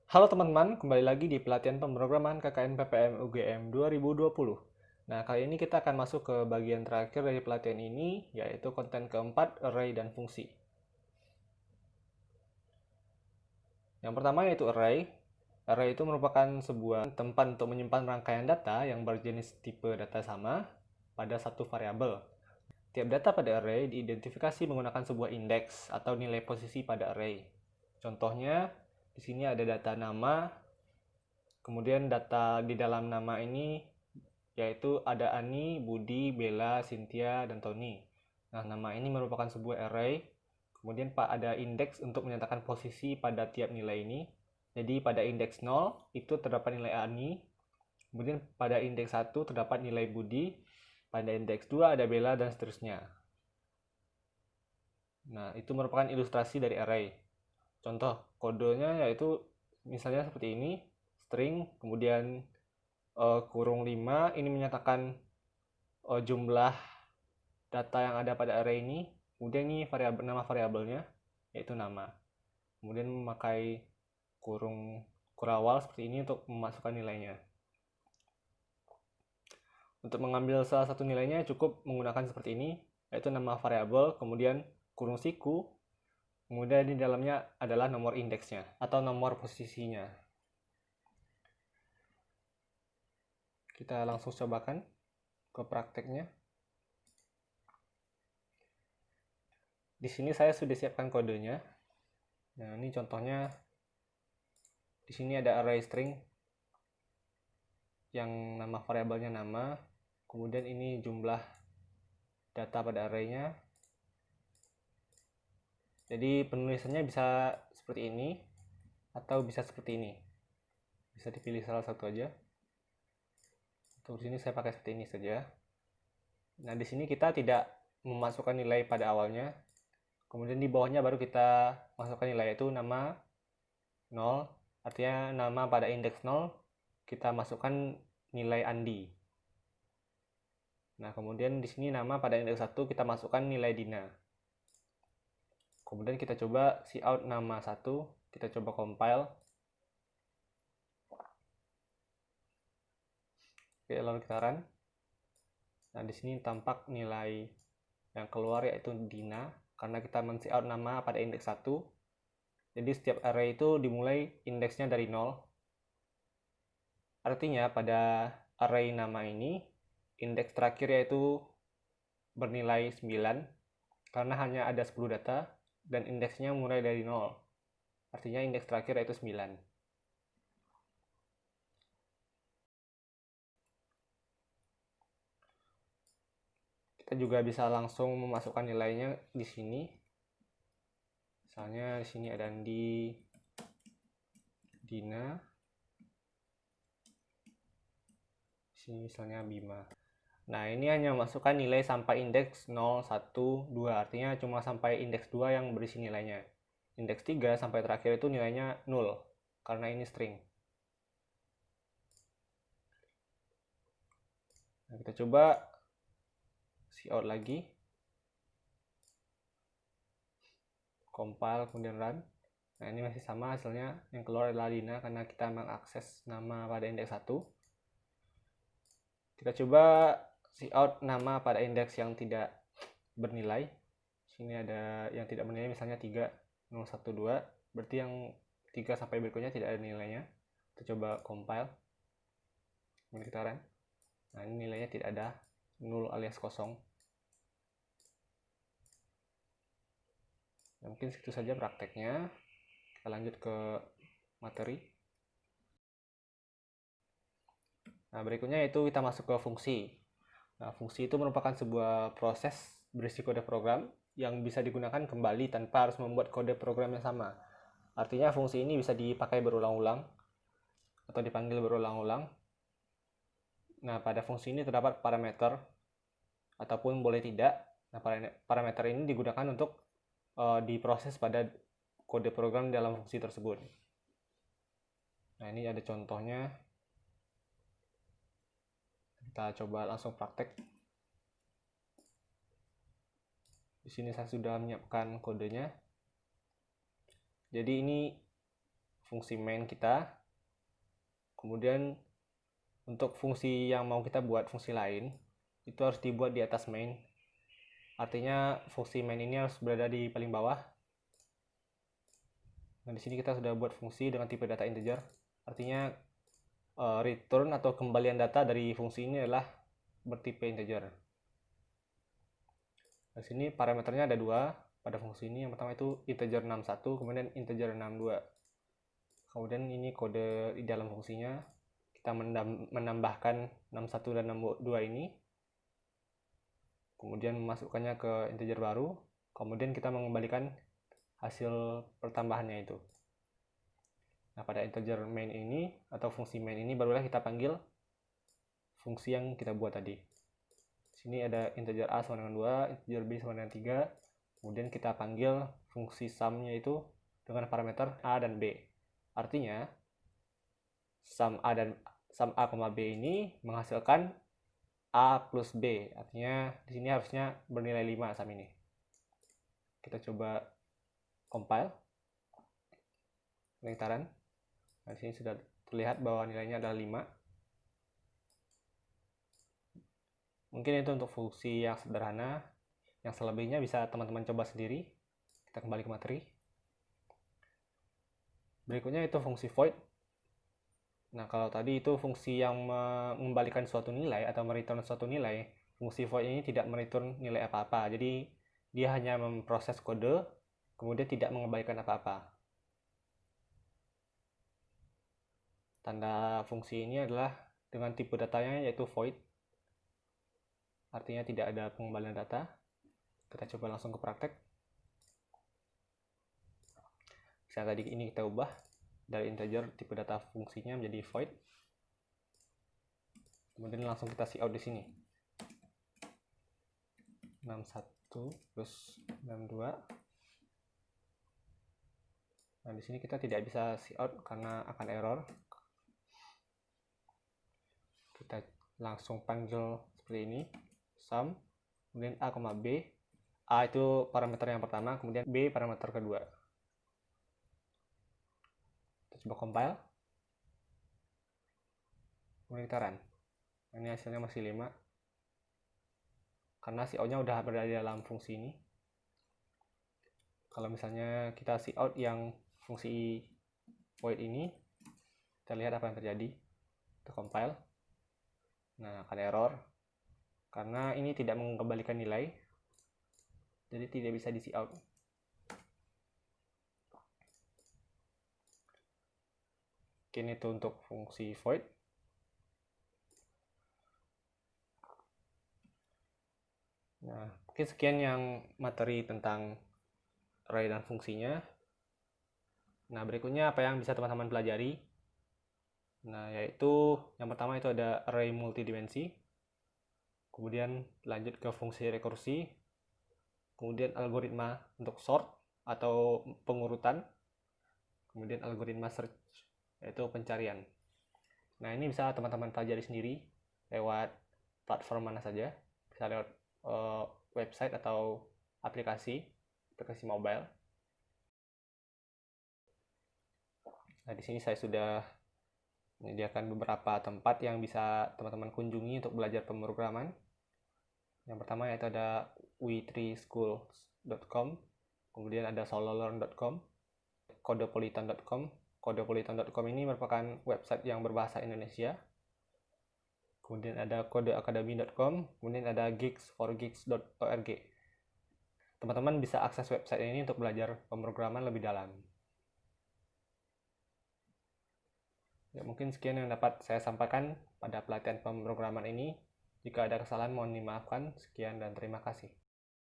Halo teman-teman, kembali lagi di pelatihan pemrograman KKN PPM UGM 2020. Nah, kali ini kita akan masuk ke bagian terakhir dari pelatihan ini, yaitu konten keempat, array dan fungsi. Yang pertama yaitu array. Array itu merupakan sebuah tempat untuk menyimpan rangkaian data yang berjenis tipe data sama pada satu variabel. Tiap data pada array diidentifikasi menggunakan sebuah indeks atau nilai posisi pada array. Contohnya, di sini ada data nama. Kemudian data di dalam nama ini yaitu ada Ani, Budi, Bella, Cynthia, dan Tony. Nah, nama ini merupakan sebuah array. Kemudian Pak ada indeks untuk menyatakan posisi pada tiap nilai ini. Jadi pada indeks 0 itu terdapat nilai Ani. Kemudian pada indeks 1 terdapat nilai Budi. Pada indeks 2 ada Bella dan seterusnya. Nah, itu merupakan ilustrasi dari array. Contoh kodenya yaitu misalnya seperti ini, string, kemudian kurung 5, ini menyatakan jumlah data yang ada pada array ini. Kemudian ini nama variabelnya, yaitu nama. Kemudian memakai kurung kurawal seperti ini untuk memasukkan nilainya. Untuk mengambil salah satu nilainya cukup menggunakan seperti ini, yaitu nama variabel, kemudian kurung siku, kemudian di dalamnya adalah nomor indeksnya atau nomor posisinya. Kita langsung cobakan ke prakteknya. Di sini saya sudah siapkan kodenya. Nah, ini contohnya. Di sini ada array string yang nama variabelnya nama. Kemudian ini jumlah data pada arraynya. Jadi penulisannya bisa seperti ini atau bisa seperti ini. Bisa dipilih salah satu aja. Untuk sini saya pakai seperti ini saja. Nah, di sini kita tidak memasukkan nilai pada awalnya. Kemudian di bawahnya baru kita masukkan nilai, yaitu nama 0. Artinya nama pada indeks 0 kita masukkan nilai Andi. Nah, kemudian di sini nama pada indeks 1 kita masukkan nilai Dina. Kemudian kita coba cout nama 1, kita coba compile. Oke, lalu kita run. Nah, di sini tampak nilai yang keluar yaitu Dina karena kita men-cout nama pada indeks 1. Jadi setiap array itu dimulai indeksnya dari 0. Artinya pada array nama ini indeks terakhir yaitu bernilai 9 karena hanya ada 10 data dan indeksnya mulai dari 0. Artinya indeks terakhir yaitu 9. Kita juga bisa langsung memasukkan nilainya di sini. Misalnya di sini ada Andi, Dina. Di sini misalnya Bima. Nah, ini hanya masukkan nilai sampai indeks 0, 1, 2. Artinya cuma sampai indeks 2 yang berisi nilainya. Indeks 3 sampai terakhir itu nilainya 0 karena ini string. Nah, kita coba cout lagi. Compile kemudian run. Nah, ini masih sama hasilnya. Yang keluar adalah Dina karena kita mengakses nama pada indeks 1. Kita coba cout nama pada indeks yang tidak bernilai. Sini ada yang tidak bernilai misalnya 3, 0, 1, 2. Berarti yang 3 sampai berikutnya tidak ada nilainya. Kita coba compile. Kemudian kita run. Nah, ini nilainya tidak ada, 0 alias kosong. Nah, mungkin segitu saja prakteknya. Kita lanjut ke materi. Nah, berikutnya yaitu kita masuk ke fungsi. Nah, fungsi itu merupakan sebuah proses berisi kode program yang bisa digunakan kembali tanpa harus membuat kode program yang sama. Artinya fungsi ini bisa dipakai berulang-ulang atau dipanggil berulang-ulang. Nah, pada fungsi ini terdapat parameter ataupun boleh tidak. Nah, parameter ini digunakan untuk diproses pada kode program dalam fungsi tersebut. Nah, ini ada contohnya. Kita coba langsung praktek. Di sini saya sudah menyiapkan kodenya. Jadi ini fungsi main kita. Kemudian untuk fungsi yang mau kita buat, fungsi lain, itu harus dibuat di atas main. Artinya fungsi main ini harus berada di paling bawah. Nah, di sini kita sudah buat fungsi dengan tipe data integer. Artinya return atau kembalian data dari fungsi ini adalah bertipe integer. Di sini parameternya ada dua pada fungsi ini. Yang pertama itu integer 61, kemudian integer 62. Kemudian ini kode di dalam fungsinya. Kita menambahkan 61 dan 62 ini. Kemudian memasukkannya ke integer baru. Kemudian kita mengembalikan hasil pertambahannya itu. Nah, pada integer main ini atau fungsi main ini barulah kita panggil fungsi yang kita buat tadi. Sini ada integer a sama dengan 2, integer b sama dengan 3. Kemudian kita panggil fungsi sum-nya itu dengan parameter a dan b. Artinya sum a, b ini menghasilkan a plus b. Artinya di sini harusnya bernilai 5 sum ini. Kita coba compile pengitaran. Nah, di sini sudah terlihat bahwa nilainya adalah 5. Mungkin itu untuk fungsi yang sederhana. Yang selebihnya bisa teman-teman coba sendiri. Kita kembali ke materi. Berikutnya itu fungsi void. Nah, kalau tadi itu fungsi yang mengembalikan suatu nilai atau mereturn suatu nilai, fungsi void ini tidak mereturn nilai apa-apa. Jadi dia hanya memproses kode, kemudian tidak mengembalikan apa-apa. Tanda fungsi ini adalah dengan tipe datanya yaitu void. Artinya tidak ada pengembalian data. Kita coba langsung ke praktek. Misalnya tadi ini kita ubah dari integer tipe data fungsinya menjadi void. Kemudian langsung kita cout di sini. 61 plus 62. Nah, di sini kita tidak bisa cout karena akan error. Kita langsung panggil seperti ini, sum, kemudian a, b. A itu parameter yang pertama, kemudian b parameter kedua. Kita coba compile. Kemudian kita run. Ini hasilnya masih 5. Karena cout-nya udah berada di dalam fungsi ini. Kalau misalnya kita cout yang fungsi void ini, kita lihat apa yang terjadi. Kita compile. Nah, akan error karena ini tidak mengembalikan nilai, jadi tidak bisa di cout. Mungkin itu untuk fungsi void. Nah, mungkin sekian yang materi tentang array dan fungsinya. Nah, berikutnya apa yang bisa teman-teman pelajari? Nah, yaitu yang pertama itu ada array multidimensi. Kemudian lanjut ke fungsi rekursi. Kemudian algoritma untuk sort atau pengurutan. Kemudian algoritma search, yaitu pencarian. Nah, ini bisa teman-teman pelajari sendiri lewat platform mana saja. Bisa lewat website atau aplikasi mobile. Nah, di sini saya sudah menyediakan beberapa tempat yang bisa teman-teman kunjungi untuk belajar pemrograman. Yang pertama yaitu ada we3schools.com, kemudian ada sololearn.com, codepolitan.com. Codepolitan.com ini merupakan website yang berbahasa Indonesia. Kemudian ada codeacademy.com, kemudian ada geeks4geeks.org. Teman-teman bisa akses website ini untuk belajar pemrograman lebih dalam. Ya, mungkin sekian yang dapat saya sampaikan pada pelatihan pemrograman ini. Jika ada kesalahan mohon dimaafkan. Sekian dan terima kasih.